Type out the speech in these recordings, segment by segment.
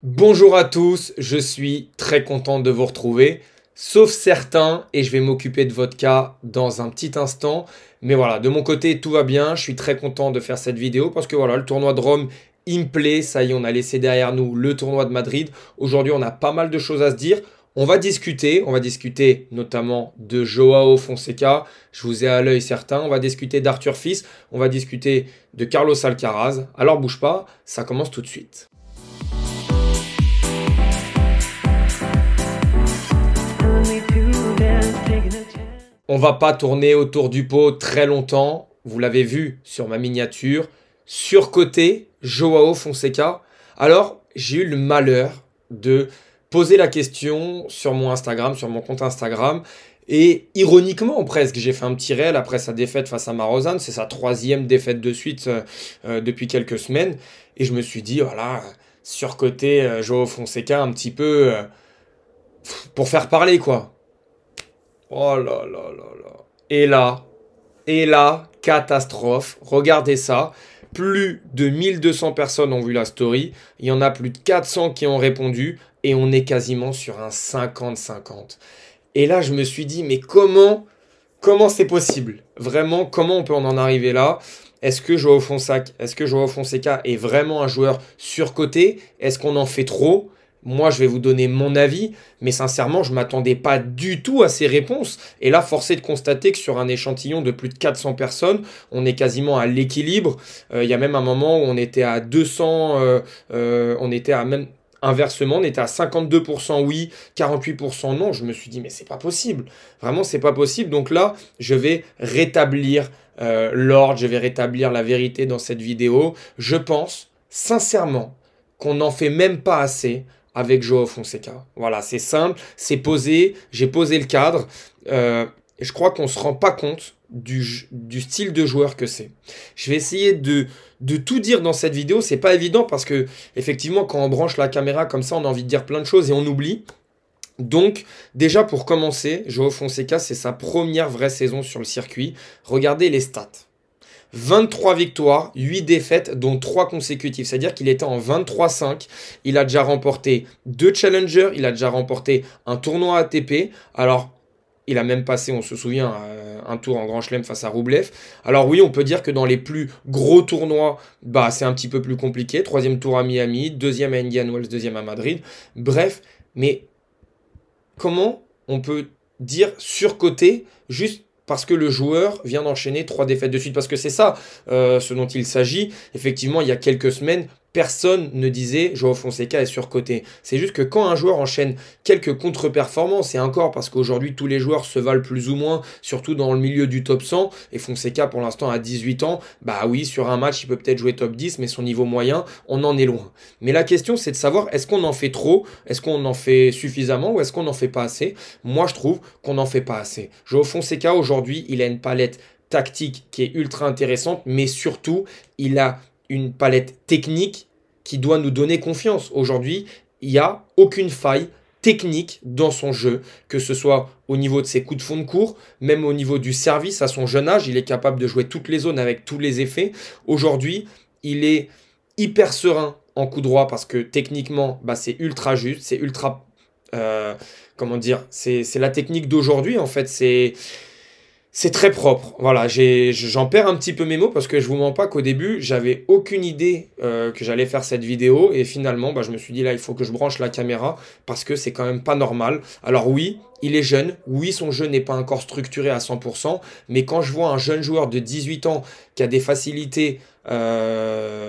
Bonjour à tous, je suis très content de vous retrouver, sauf certains, et je vais m'occuper de votre cas dans un petit instant. Mais voilà, de mon côté, tout va bien, je suis très content de faire cette vidéo parce que voilà, le tournoi de Rome, il me plaît, ça y est, on a laissé derrière nous le tournoi de Madrid. Aujourd'hui, on a pas mal de choses à se dire. On va discuter notamment de Joao Fonseca, je vous ai à l'œil certain, on va discuter d'Arthur Fils, on va discuter de Carlos Alcaraz. Alors bouge pas, ça commence tout de suite. On va pas tourner autour du pot très longtemps. Vous l'avez vu sur ma miniature. Surcoté, Joao Fonseca. Alors, j'ai eu le malheur de poser la question sur mon Instagram, sur mon compte Instagram. Et ironiquement, presque, j'ai fait un petit réel après sa défaite face à Marozan. C'est sa troisième défaite de suite depuis quelques semaines. Et je me suis dit, voilà, surcoté Joao Fonseca un petit peu pour faire parler, quoi. Oh là là là là. Et là, catastrophe. Regardez ça. Plus de 1200 personnes ont vu la story. Il y en a plus de 400 qui ont répondu. Et on est quasiment sur un 50-50. Et là, je me suis dit, mais comment c'est possible? Vraiment, comment on peut en arriver là? Est-ce que Joao Fonseca est vraiment un joueur surcoté? Est-ce qu'on en fait trop? Moi, je vais vous donner mon avis, mais sincèrement, je ne m'attendais pas du tout à ces réponses. Et là, force est de constater que sur un échantillon de plus de 400 personnes, on est quasiment à l'équilibre. Il y a même un moment où on était à 200, on était à même inversement, on était à 52% oui, 48% non. Je me suis dit, mais c'est pas possible. Vraiment, c'est pas possible. Donc là, je vais rétablir l'ordre, je vais rétablir la vérité dans cette vidéo. Je pense, sincèrement, qu'on n'en fait même pas assez avec Joao Fonseca. Voilà, c'est simple, c'est posé, j'ai posé le cadre. Et je crois qu'on ne se rend pas compte du style de joueur que c'est. Je vais essayer de tout dire dans cette vidéo. C'est pas évident parce que, effectivement, quand on branche la caméra comme ça, on a envie de dire plein de choses et on oublie. Donc, déjà pour commencer, Joao Fonseca, c'est sa première vraie saison sur le circuit. Regardez les stats. 23 victoires, 8 défaites, dont 3 consécutives. C'est-à-dire qu'il était en 23-5. Il a déjà remporté 2 challengers. Il a déjà remporté un tournoi ATP. Alors, il a même passé, on se souvient, un tour en Grand Chelem face à Roublev. Alors oui, on peut dire que dans les plus gros tournois, bah, c'est un petit peu plus compliqué. Troisième tour à Miami, deuxième à Indian Wells, deuxième à Madrid. Bref, mais comment on peut dire surcoté juste parce que le joueur vient d'enchaîner 3 défaites de suite? Parce que c'est ça ce dont il s'agit. Effectivement, il y a quelques semaines, personne ne disait Joao Fonseca est surcoté. C'est juste que quand un joueur enchaîne quelques contre-performances, et encore parce qu'aujourd'hui tous les joueurs se valent plus ou moins, surtout dans le milieu du top 100, et Fonseca pour l'instant a 18 ans, bah oui, sur un match il peut peut-être jouer top 10, mais son niveau moyen, on en est loin. Mais la question c'est de savoir, est-ce qu'on en fait trop? Est-ce qu'on en fait suffisamment? Ou est-ce qu'on n'en fait pas assez? Moi je trouve qu'on n'en fait pas assez. Joao Fonseca aujourd'hui, il a une palette tactique qui est ultra intéressante, mais surtout, il a une palette technique qui doit nous donner confiance. Aujourd'hui, il n'y a aucune faille technique dans son jeu, que ce soit au niveau de ses coups de fond de cours, même au niveau du service à son jeune âge, il est capable de jouer toutes les zones avec tous les effets. Aujourd'hui, il est hyper serein en coup droit parce que techniquement, bah, c'est ultra juste, c'est ultra... comment dire, c'est la technique d'aujourd'hui en fait, c'est très propre. Voilà, j'en perds un petit peu mes mots parce que je vous mens pas qu'au début, j'avais aucune idée que j'allais faire cette vidéo et finalement, bah, je me suis dit là, il faut que je branche la caméra parce que c'est quand même pas normal. Alors oui, il est jeune, oui, son jeu n'est pas encore structuré à 100%, mais quand je vois un jeune joueur de 18 ans qui a des facilités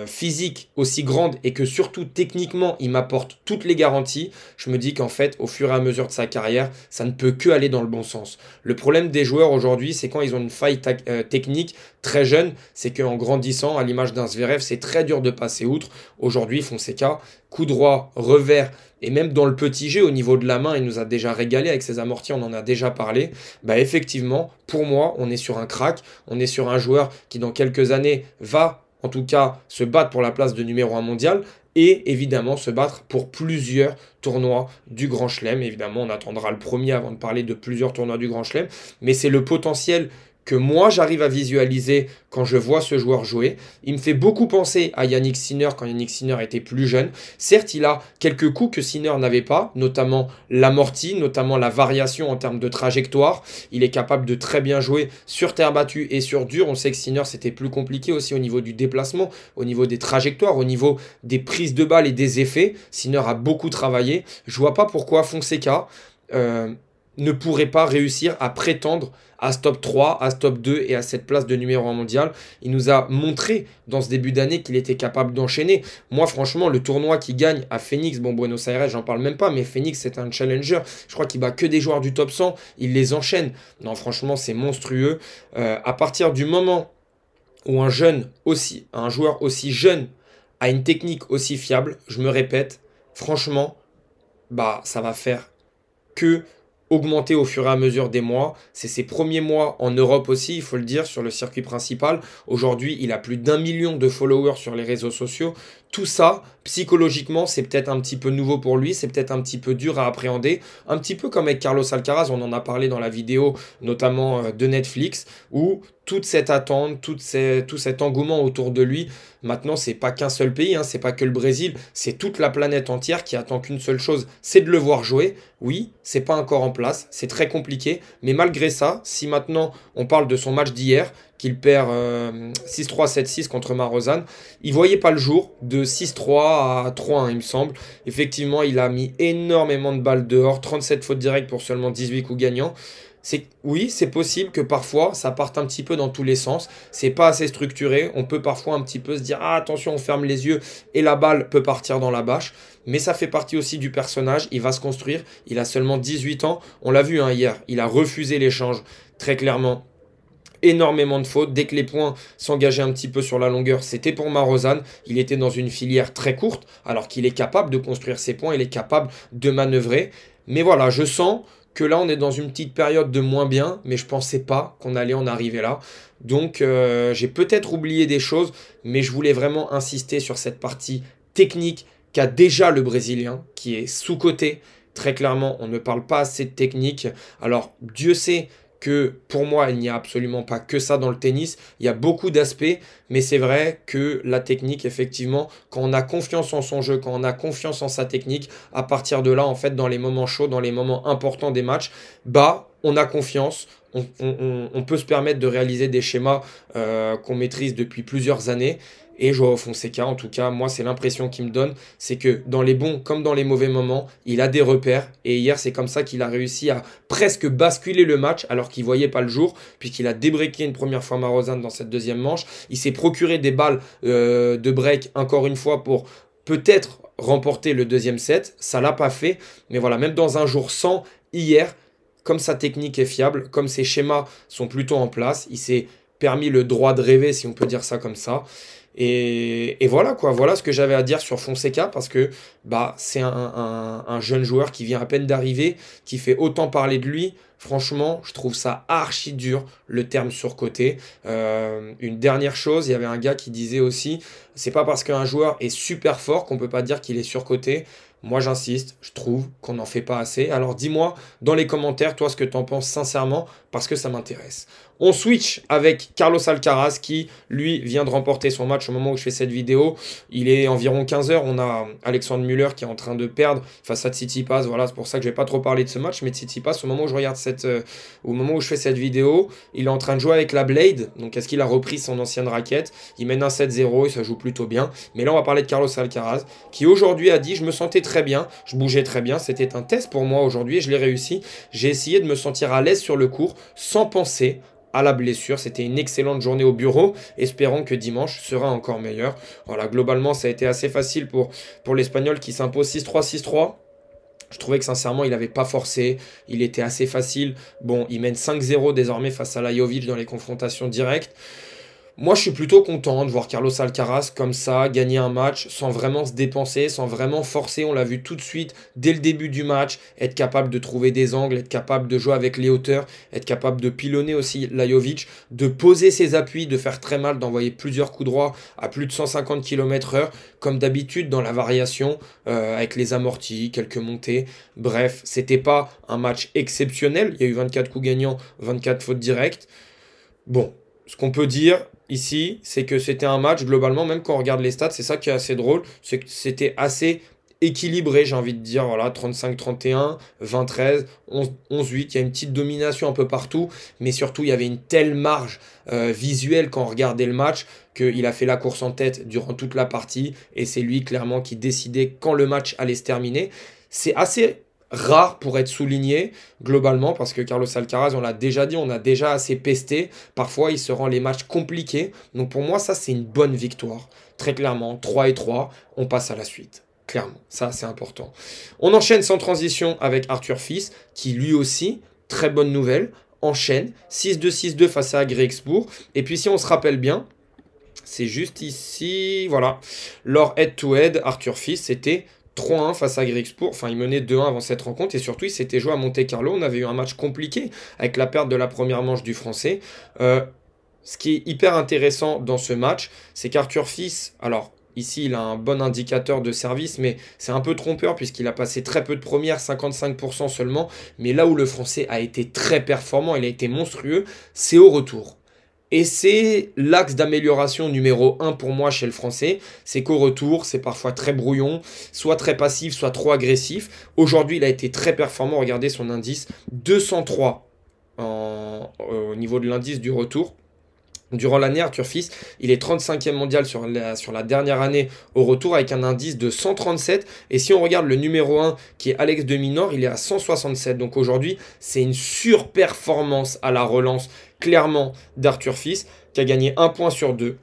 physiques aussi grandes et que surtout techniquement, il m'apporte toutes les garanties, je me dis qu'en fait, au fur et à mesure de sa carrière, ça ne peut que aller dans le bon sens. Le problème des joueurs aujourd'hui, c'est quand ils ont une faille technique très jeune, c'est qu'en grandissant, à l'image d'un Zverev, c'est très dur de passer outre. Aujourd'hui, Fonseca, coup droit, revers, et même dans le petit G, au niveau de la main, il nous a déjà régalé avec ses amortis, on en a déjà parlé. Bah effectivement, pour moi, on est sur un crack, on est sur un joueur qui dans quelques années va, en tout cas, se battre pour la place de numéro 1 mondial, et évidemment se battre pour plusieurs tournois du Grand Chelem. Évidemment, on attendra le premier avant de parler de plusieurs tournois du Grand Chelem, mais c'est le potentiel que moi j'arrive à visualiser quand je vois ce joueur jouer. Il me fait beaucoup penser à Yannick Sinner quand Yannick Sinner était plus jeune. Certes, il a quelques coups que Sinner n'avait pas, notamment l'amorti, notamment la variation en termes de trajectoire. Il est capable de très bien jouer sur terre battue et sur dur. On sait que Sinner, c'était plus compliqué aussi au niveau du déplacement, au niveau des trajectoires, au niveau des prises de balles et des effets. Sinner a beaucoup travaillé. Je vois pas pourquoi Fonseca ne pourrait pas réussir à prétendre à ce top 3, à ce top 2 et à cette place de numéro 1 mondial. Il nous a montré dans ce début d'année qu'il était capable d'enchaîner. Moi, franchement, le tournoi qu'il gagne à Phoenix, bon, Buenos Aires, j'en parle même pas, mais Phoenix, c'est un challenger. Je crois qu'il bat que des joueurs du top 100. Il les enchaîne. Non, franchement, c'est monstrueux. À partir du moment où un joueur aussi jeune a une technique aussi fiable, je me répète, franchement, bah, ça va faire que augmenter au fur et à mesure des mois. C'est ses premiers mois en Europe aussi, il faut le dire, sur le circuit principal. Aujourd'hui, il a plus d'1 million de followers sur les réseaux sociaux. Tout ça, psychologiquement, c'est peut-être un petit peu nouveau pour lui, c'est peut-être un petit peu dur à appréhender. Un petit peu comme avec Carlos Alcaraz, on en a parlé dans la vidéo, notamment de Netflix, où toute cette attente, tout cet engouement autour de lui, maintenant, c'est pas qu'un seul pays, hein, c'est pas que le Brésil, c'est toute la planète entière qui attend qu'une seule chose, c'est de le voir jouer. Oui, c'est pas encore en place, c'est très compliqué, mais malgré ça, si maintenant on parle de son match d'hier, qu'il perd 6-3, 7-6 contre Marozan, il voyait pas le jour de 6-3 à 3-1, il me semble. Effectivement, il a mis énormément de balles dehors, 37 fautes directes pour seulement 18 coups gagnants. Oui, c'est possible que parfois ça parte un petit peu dans tous les sens. C'est pas assez structuré. On peut parfois un petit peu se dire ah, attention, on ferme les yeux et la balle peut partir dans la bâche. Mais ça fait partie aussi du personnage. Il va se construire. Il a seulement 18 ans. On l'a vu hier. Il a refusé l'échange très clairement. Énormément de fautes. Dès que les points s'engageaient un petit peu sur la longueur, c'était pour Marozan. Il était dans une filière très courte alors qu'il est capable de construire ses points. Il est capable de manœuvrer. Mais voilà, je sens que là, on est dans une petite période de moins bien, mais je ne pensais pas qu'on allait en arriver là. Donc, j'ai peut-être oublié des choses, mais je voulais vraiment insister sur cette partie technique qu'a déjà le Brésilien, qui est sous-coté. Très clairement, on ne parle pas assez de technique. Alors, Dieu sait que pour moi, il n'y a absolument pas que ça dans le tennis. Il y a beaucoup d'aspects, mais c'est vrai que la technique, effectivement, quand on a confiance en son jeu, quand on a confiance en sa technique, à partir de là, en fait, dans les moments chauds, dans les moments importants des matchs, bah, on a confiance. On peut se permettre de réaliser des schémas qu'on maîtrise depuis plusieurs années. Et Joao Fonseca, en tout cas, moi, c'est l'impression qu'il me donne, c'est que dans les bons comme dans les mauvais moments, il a des repères. Et hier, c'est comme ça qu'il a réussi à presque basculer le match, alors qu'il ne voyait pas le jour, puisqu'il a débreaké une première fois Marozan dans cette deuxième manche. Il s'est procuré des balles de break, encore une fois, pour peut-être remporter le deuxième set. Ça ne l'a pas fait. Mais voilà, même dans un jour sans, hier, comme sa technique est fiable, comme ses schémas sont plutôt en place, il s'est permis le droit de rêver, si on peut dire ça comme ça. Et voilà quoi, voilà ce que j'avais à dire sur Fonseca parce que bah, c'est un jeune joueur qui vient à peine d'arriver, qui fait autant parler de lui. Franchement, je trouve ça archi dur, le terme surcoté. Une dernière chose, il y avait un gars qui disait aussi, c'est pas parce qu'un joueur est super fort qu'on peut pas dire qu'il est surcoté. Moi, j'insiste, je trouve qu'on n'en fait pas assez. Alors, dis-moi dans les commentaires, toi, ce que tu en penses sincèrement, parce que ça m'intéresse. On switch avec Carlos Alcaraz qui, lui, vient de remporter son match au moment où je fais cette vidéo. Il est environ 15 h. On a Alexandre Müller qui est en train de perdre face à Tsitsipas. Voilà, c'est pour ça que je ne vais pas trop parler de ce match. Mais Tsitsipas, au moment où je regarde au moment où je fais cette vidéo, il est en train de jouer avec la Blade. Donc, est-ce qu'il a repris son ancienne raquette? Il mène un 7-0 et ça joue plutôt bien. Mais là, on va parler de Carlos Alcaraz qui, aujourd'hui, a dit « Je me sentais très bien, je bougeais très bien. C'était un test pour moi aujourd'hui et je l'ai réussi. J'ai essayé de me sentir à l'aise sur le court sans penser à la blessure. C'était une excellente journée au bureau. Espérons que dimanche sera encore meilleur. » Voilà, globalement, ça a été assez facile pour l'Espagnol qui s'impose 6-3, 6-3. Je trouvais que sincèrement, il n'avait pas forcé. Il était assez facile. Bon, il mène 5-0 désormais face à Lajovic dans les confrontations directes. Moi, je suis plutôt content de voir Carlos Alcaraz comme ça, gagner un match sans vraiment se dépenser, sans vraiment forcer. On l'a vu tout de suite, dès le début du match, être capable de trouver des angles, être capable de jouer avec les hauteurs, être capable de pilonner aussi Lajovic, de poser ses appuis, de faire très mal, d'envoyer plusieurs coups droits à plus de 150 km/h, comme d'habitude dans la variation, avec les amortis, quelques montées. Bref, c'était pas un match exceptionnel. Il y a eu 24 coups gagnants, 24 fautes directes. Bon, ce qu'on peut dire ici, c'est que c'était un match, globalement, même quand on regarde les stats, c'est ça qui est assez drôle, c'est que c'était assez équilibré, j'ai envie de dire, voilà, 35-31, 20-13, 11-8, il y a une petite domination un peu partout, mais surtout, il y avait une telle marge visuelle quand on regardait le match, qu'il a fait la course en tête durant toute la partie, et c'est lui, clairement, qui décidait quand le match allait se terminer. C'est assez rare pour être souligné globalement parce que Carlos Alcaraz, on l'a déjà dit, on a déjà assez pesté. Parfois, il se rend les matchs compliqués. Donc pour moi, ça, c'est une bonne victoire. Très clairement, 3-3, on passe à la suite. Clairement, ça, c'est important. On enchaîne sans transition avec Arthur Fils, qui lui aussi, très bonne nouvelle, enchaîne 6-2, 6-2 face à Griekspoor. Et puis si on se rappelle bien, c'est juste ici, voilà, leur head-to-head, Arthur Fils, c'était 3-1 face à Griekspoor. Enfin, il menait 2-1 avant cette rencontre. Et surtout, il s'était joué à Monte-Carlo. On avait eu un match compliqué avec la perte de la première manche du Français. Ce qui est hyper intéressant dans ce match, c'est qu'Arthur Fils, alors ici, il a un bon indicateur de service, mais c'est un peu trompeur puisqu'il a passé très peu de premières, 55% seulement. Mais là où le Français a été très performant, il a été monstrueux, c'est au retour. Et c'est l'axe d'amélioration numéro 1 pour moi chez le Français, c'est qu'au retour, c'est parfois très brouillon, soit très passif, soit trop agressif. Aujourd'hui, il a été très performant, regardez son indice, 203 au niveau de l'indice du retour. Durant l'année, Arthur Fils, il est 35e mondial sur la dernière année au retour avec un indice de 137. Et si on regarde le numéro 1 qui est Alex de Minaur, il est à 167. Donc aujourd'hui, c'est une surperformance à la relance clairement d'Arthur Fils qui a gagné 1 point sur 2.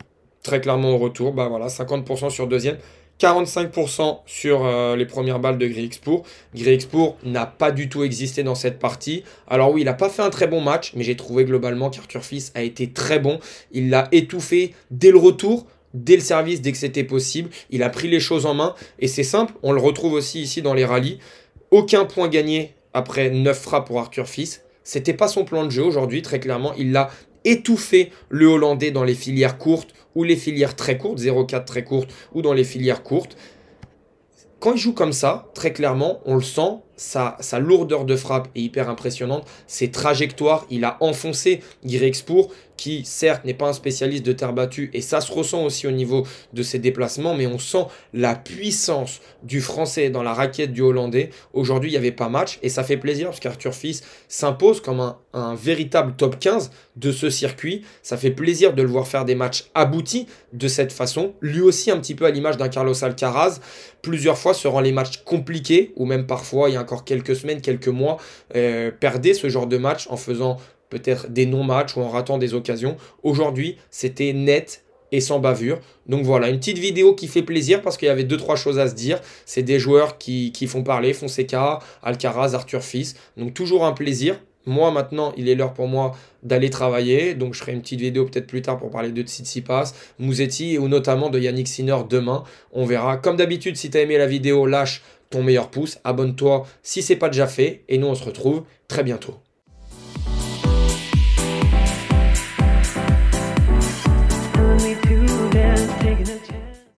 Très clairement au retour, bah voilà, 50% sur deuxième. 45% sur les premières balles de Griekspoor. Griekspoor n'a pas du tout existé dans cette partie. Alors oui, il n'a pas fait un très bon match, mais j'ai trouvé globalement qu'Arthur Fils a été très bon. Il l'a étouffé dès le retour, dès le service, dès que c'était possible. Il a pris les choses en main et c'est simple, on le retrouve aussi ici dans les rallyes. Aucun point gagné après 9 frappes pour Arthur Fils. C'était pas son plan de jeu aujourd'hui, très clairement. Il l'a étouffé, le Hollandais, dans les filières courtes ou les filières très courtes, 0,4 très courtes ou dans les filières courtes. Quand il joue comme ça, très clairement, on le sent, sa lourdeur de frappe est hyper impressionnante. Ses trajectoires, il a enfoncé Griekspoor, qui certes n'est pas un spécialiste de terre battue, et ça se ressent aussi au niveau de ses déplacements, mais on sent la puissance du Français dans la raquette du Hollandais. Aujourd'hui, il n'y avait pas match, et ça fait plaisir, parce qu'Arthur Fils s'impose comme un véritable top 15 de ce circuit. Ça fait plaisir de le voir faire des matchs aboutis de cette façon. Lui aussi, un petit peu à l'image d'un Carlos Alcaraz, plusieurs fois se rend les matchs compliqués, ou même parfois, il y a encore quelques semaines, quelques mois, perdait ce genre de match en faisant peut-être des non-matchs ou en ratant des occasions. Aujourd'hui, c'était net et sans bavure. Donc voilà, une petite vidéo qui fait plaisir parce qu'il y avait 2-3 choses à se dire. C'est des joueurs qui font parler, Fonseca, Alcaraz, Arthur Fils. Donc toujours un plaisir. Moi, maintenant, il est l'heure pour moi d'aller travailler. Donc, je ferai une petite vidéo peut-être plus tard pour parler de Tsitsipas, Musetti ou notamment de Yannick Sinner demain. On verra. Comme d'habitude, si tu as aimé la vidéo, lâche ton meilleur pouce. Abonne-toi si ce n'est pas déjà fait. Et nous, on se retrouve très bientôt.